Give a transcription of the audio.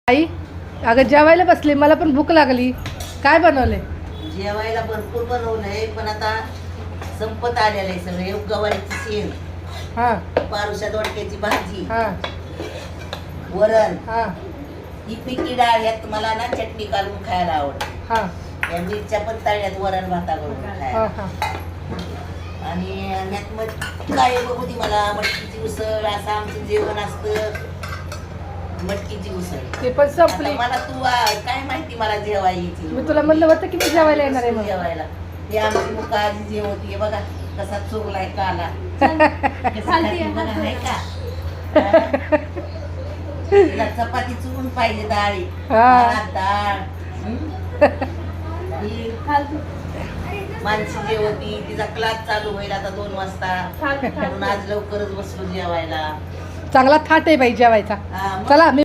आई अगं जेवायला बसली, मला पण भूक लागली. काय बनवले? जेवायला भरपूर बनवलंय, पण आता संपत आलेलं आहे सगळं. गवारीची शेंग, हां पारुशा दोडक्याची भाजी, हां वरण, हां ही पिठी डाळ. यात मला ना चटणी घालून खायला आवडते. हां या मिरच्या पण तळल्यात वरण भाताकडून हां खायला. हां आणि यात मग काय बघू ती मला मटकीची उसळ, असं आमचं जेवण असतं. मटकीची उसळ ते पण संपली. आता मला तू काय माहिती मला जेवायची. मी तुला म्हणलं होतं की मी जेवायला येणार आहे म्हणून. जेवायला ही आमची मुका आजी जेवती बघा, कसा चुरलाय काला. कसं खाते बघा, हाय का? तिला चपाती चुरून पाहिजे, डाळी, हा. भात, डाळ. ही मानसी जेवती, तिचा क्लास चालू होईल आता 2 वाजता, म्हणून आज लवकरच बसलो जेवायला. चांगला थाट आहे बाई जेवायचा. हा, मग. चला मी